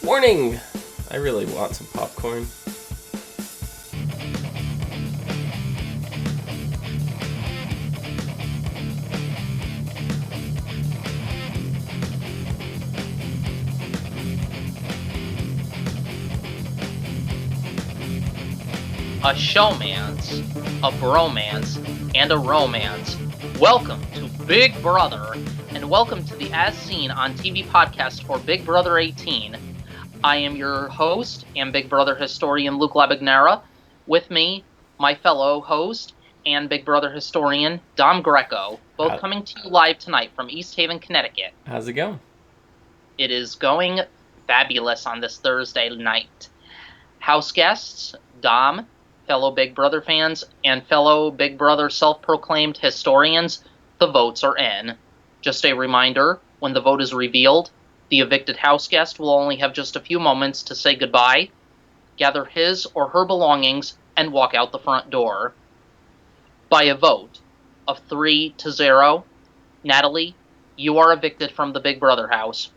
Morning! I really want some popcorn. A showmance, a bromance, and a romance. Welcome to Big Brother, and welcome to the As Seen on TV podcast for Big Brother 18. I am your host and Big Brother historian Luke Labignera. With me, my fellow host and Big Brother historian Dom Greco, both coming to you live tonight from East Haven, Connecticut. How's it going? It is going fabulous on this Thursday night. House guests, Dom, fellow Big Brother fans, and fellow Big Brother self-proclaimed historians, the votes are in. Just a reminder, when the vote is revealed, the evicted house guest will only have just a few moments to say goodbye, gather his or her belongings, and walk out the front door. By a vote of 3-0, Natalie, you are evicted from the Big Brother house.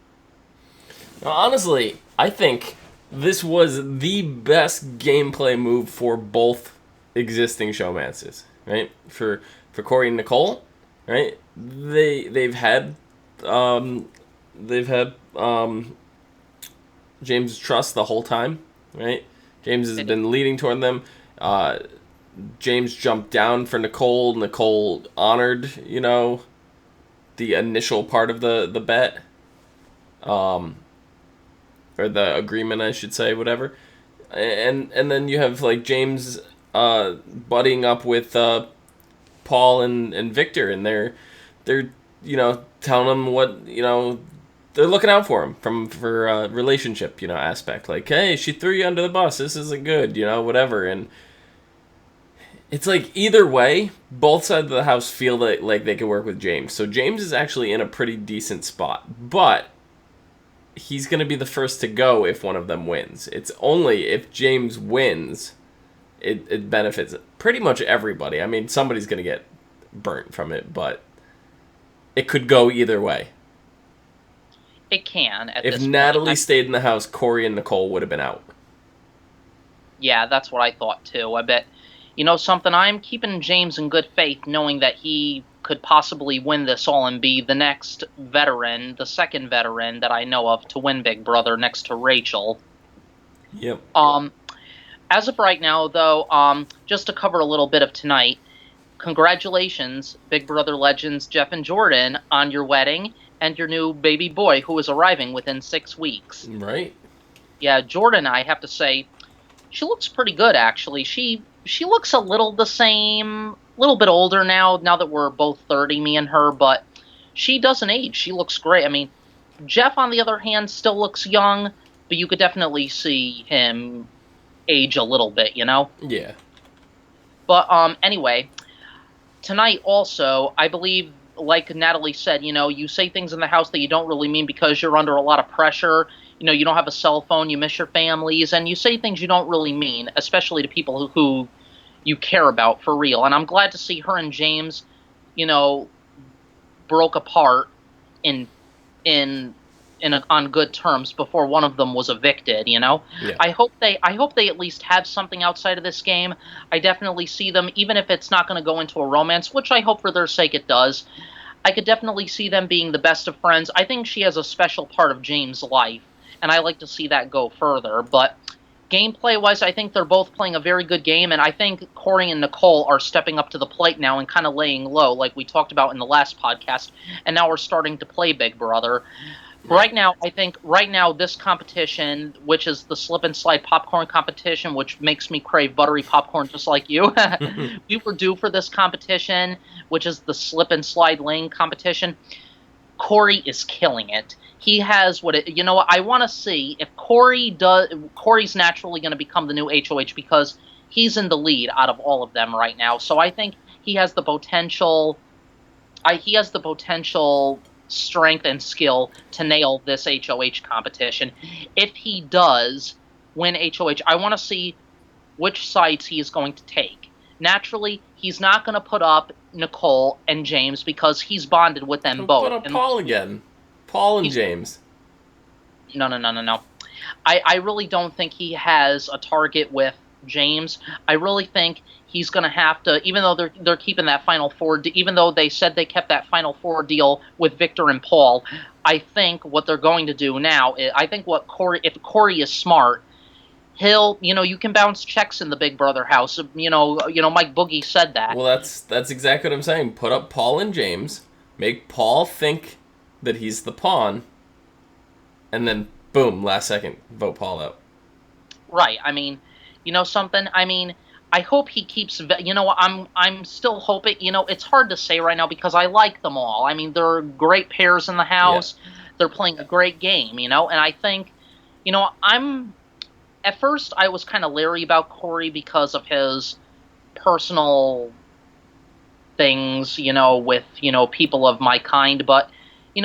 Now, honestly, I think this was the best gameplay move for both existing showmances, right? For Corey and Nicole, right? They've had James' trust the whole time, right? James has been leading toward them. James jumped down for Nicole. Nicole honored, the initial part of the bet. Or the agreement, I should say, whatever. And then you have, James buddying up with Paul and Victor, and they're telling him what, they're looking out for him for relationship, aspect. Like, hey, she threw you under the bus, this isn't good, whatever. And it's like, either way, both sides of the house feel like they could work with James. So James is actually in a pretty decent spot. But he's going to be the first to go if one of them wins. It's only if James wins, it benefits pretty much everybody. I mean, somebody's going to get burnt from it, but it could go either way. It can. If Natalie stayed in the house, Corey and Nicole would have been out. Yeah, that's what I thought too. I bet, something, I'm keeping James in good faith, knowing that he could possibly win this all and be the next veteran, the second veteran that I know of to win Big Brother next to Rachel. Yep. As of right now, though, just to cover a little bit of tonight, congratulations, Big Brother legends Jeff and Jordan, on your wedding and your new baby boy who is arriving within 6 weeks. Right. Yeah, Jordan, I have to say, she looks pretty good, actually. She looks a little the same, little bit older now that we're both 30, me and her, but she doesn't age. She looks great. I mean, Jeff, on the other hand, still looks young, but you could definitely see him age a little bit, Yeah. But anyway, tonight also, I believe, like Natalie said, you say things in the house that you don't really mean because you're under a lot of pressure. You don't have a cell phone, you miss your families, and you say things you don't really mean, especially to people who you care about for real. And I'm glad to see her and James, broke apart on good terms before one of them was evicted, Yeah. I hope they at least have something outside of this game. I definitely see them, even if it's not going to go into a romance, which I hope for their sake it does. I could definitely see them being the best of friends. I think she has a special part of James' life, and I like to see that go further. But gameplay-wise, I think they're both playing a very good game, and I think Corey and Nicole are stepping up to the plate now and kind of laying low, like we talked about in the last podcast, and now we're starting to play Big Brother. Right now, I think this competition, which is the slip and slide popcorn competition, which makes me crave buttery popcorn just like you, we were due for this competition, which is the slip and slide lane competition. Corey is killing it. He has I want to see if Corey's naturally going to become the new HOH because he's in the lead out of all of them right now. So I think he has the potential. Strength and skill to nail this HOH competition. If he does win HOH, I want to see which sides he is going to take. Naturally, he's not going to put up Nicole and James because he's bonded with them both. Put up Paul again. Paul and James. No. I really don't think he has a target with James. I really think he's going to have to, even though they're keeping that Final Four, even though they said they kept that Final Four deal with Victor and Paul. I think what they're going to do now, I think what Corey, if Corey is smart, he'll, you can bounce checks in the Big Brother house. Mike Boogie said that. Well, that's exactly what I'm saying. Put up Paul and James, make Paul think that he's the pawn, and then boom, last second, vote Paul out. Right. I mean, something. I mean, I hope he keeps. I'm still hoping. It's hard to say right now because I like them all. I mean, they're great pairs in the house. Yeah. They're playing a great game. And I think, I'm. At first, I was kind of leery about Corey because of his personal things, with people of my kind. But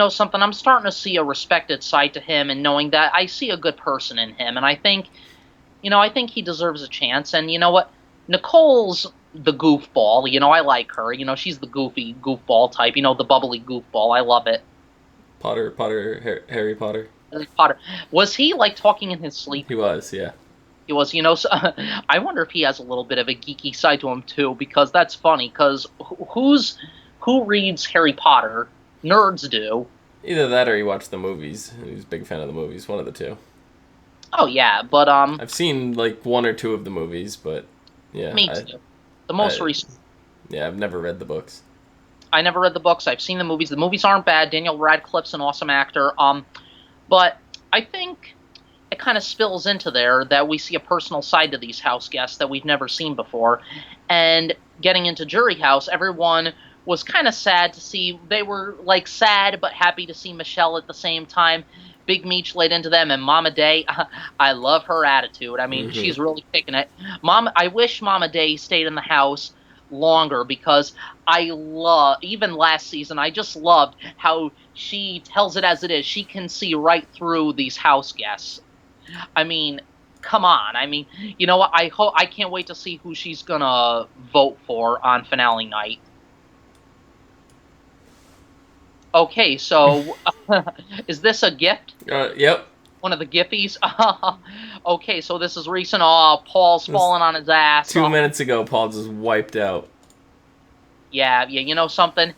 something, I'm starting to see a respected side to him, and knowing that I see a good person in him, and I think he deserves a chance. And you know what? Nicole's the goofball. I like her. She's the goofy goofball type. The bubbly goofball. I love it. Harry Potter. Harry Potter. Was he like talking in his sleep? He was, yeah. He was, so, I wonder if he has a little bit of a geeky side to him too, because that's funny. Because who reads Harry Potter? Nerds do. Either that or he watched the movies. He's a big fan of the movies. One of the two. Oh yeah, but I've seen like one or two of the movies, but yeah. Me too. The most recent. Yeah, I've never read the books. I never read the books. I've seen the movies. The movies aren't bad. Daniel Radcliffe's an awesome actor. But I think it kind of spills into there that we see a personal side to these house guests that we've never seen before. And getting into Jury House, everyone was kind of sad to see. They were like sad but happy to see Michelle at the same time. Big Meech laid into them, and Mama Day, I love her attitude. I mean, she's really kicking it. I wish Mama Day stayed in the house longer, because even last season, I just loved how she tells it as it is. She can see right through these house guests. I mean, come on. I mean, you know what? I can't wait to see who she's gonna vote for on finale night. Okay, so is this a gift? Yep. One of the Gippies? Okay, so this is recent. Oh, Paul's falling on his ass. 2 minutes ago, Paul just wiped out. Yeah, something?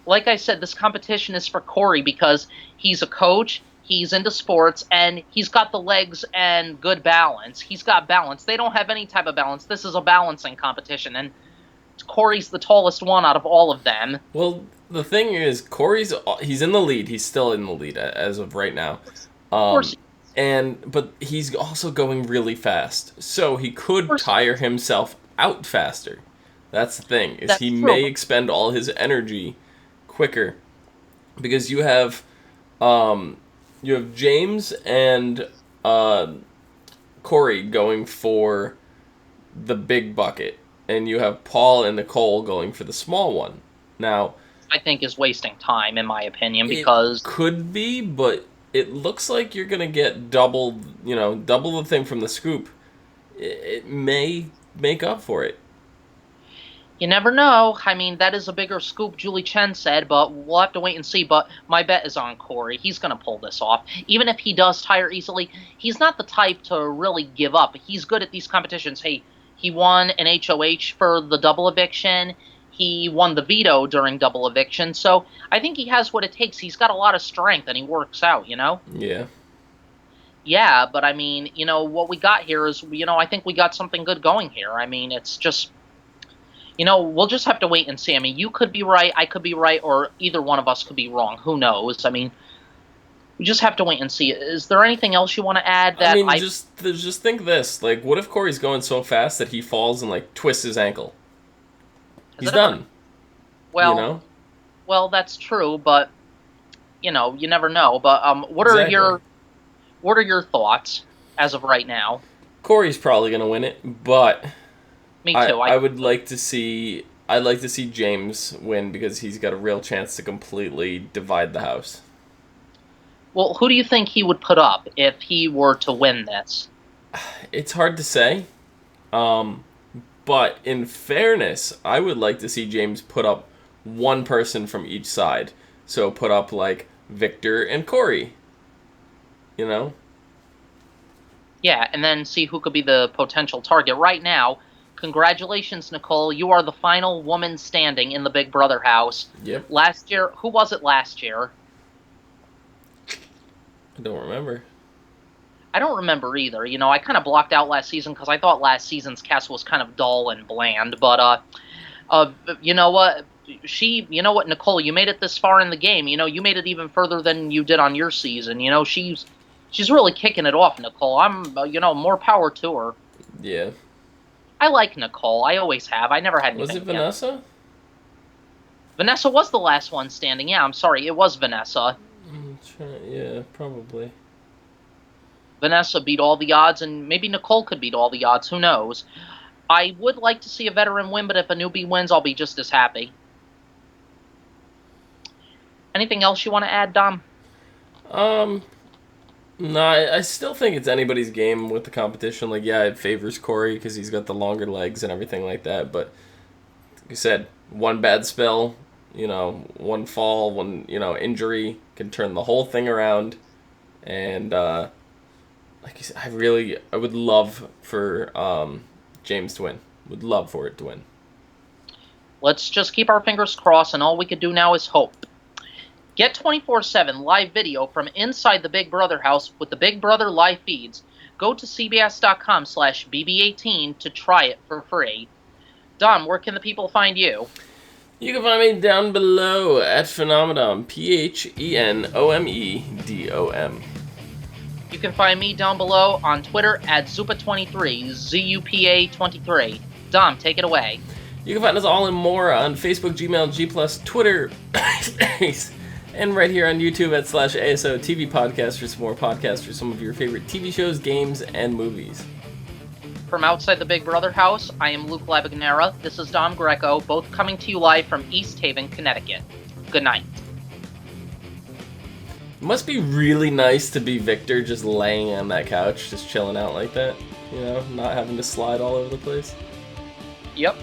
Like I said, this competition is for Corey because he's a coach, he's into sports, and he's got the legs and good balance. He's got balance. They don't have any type of balance. This is a balancing competition, and Corey's the tallest one out of all of them. Well, the thing is, he's in the lead. He's still in the lead as of right now. Of course. But he's also going really fast, so he could tire himself out faster. That's the thing, is he may expend all his energy quicker, because you have James and Corey going for the big bucket, and you have Paul and Nicole going for the small one. Now, I think is wasting time, in my opinion, because it could be, but it looks like you're gonna get double the thing from the scoop. It may make up for it. You never know. I mean, that is a bigger scoop, Julie Chen said, but we'll have to wait and see. But my bet is on Corey. He's going to pull this off. Even if he does tire easily, he's not the type to really give up. He's good at these competitions. Hey, he won an HOH for the double eviction. He won the veto during double eviction. So I think he has what it takes. He's got a lot of strength, and he works out, Yeah. Yeah, but I mean, what we got here is, I think we got something good going here. I mean, it's just... we'll just have to wait and see. I mean, you could be right, I could be right, or either one of us could be wrong. Who knows? I mean, we just have to wait and see. Is there anything else you want to add? That just think this. Like, what if Corey's going so fast that he falls and, like, twists his ankle? He's done. Well, well, that's true, but, you never know. But what are your thoughts as of right now? Corey's probably going to win it, but... Me too. I would like to see. I'd like to see James win, because he's got a real chance to completely divide the house. Well, who do you think he would put up if he were to win this? It's hard to say. But in fairness, I would like to see James put up one person from each side. So put up like Victor and Corey. Yeah, and then see who could be the potential target. Right now, congratulations, Nicole. You are the final woman standing in the Big Brother house. Yep. Last year, who was it last year? I don't remember. I don't remember either. I kind of blocked out last season because I thought last season's cast was kind of dull and bland. But you know what? You know what, Nicole? You made it this far in the game. You made it even further than you did on your season. She's really kicking it off, Nicole. More power to her. Yeah. I like Nicole. I always have. I never had anything. Was it Vanessa? Vanessa was the last one standing. Yeah, I'm sorry. It was Vanessa. Yeah, probably. Vanessa beat all the odds, and maybe Nicole could beat all the odds. Who knows? I would like to see a veteran win, but if a newbie wins, I'll be just as happy. Anything else you want to add, Dom? No, I still think it's anybody's game with the competition. Like, yeah, it favors Corey because he's got the longer legs and everything like that. But like I said, one bad spell, one fall, one injury can turn the whole thing around. And like you said, I would love for James to win. Would love for it to win. Let's just keep our fingers crossed, and all we can do now is hope. Get 24/7 live video from inside the Big Brother house with the Big Brother live feeds. Go to cbs.com/bb18 to try it for free. Dom, where can the people find you? You can find me down below at Phenomenodom, PHENOMEDOM. You can find me down below on Twitter at Zupa23, ZUPA23. Dom, take it away. You can find us all and more on Facebook, Gmail, G+, Twitter, and right here on YouTube at /ASO TV Podcast for some more podcasts for some of your favorite TV shows, games, and movies. From outside the Big Brother house, I am Luke Labagnera. This is Dom Greco, both coming to you live from East Haven, Connecticut. Good night. It must be really nice to be Victor just laying on that couch, just chilling out like that. Not having to slide all over the place. Yep.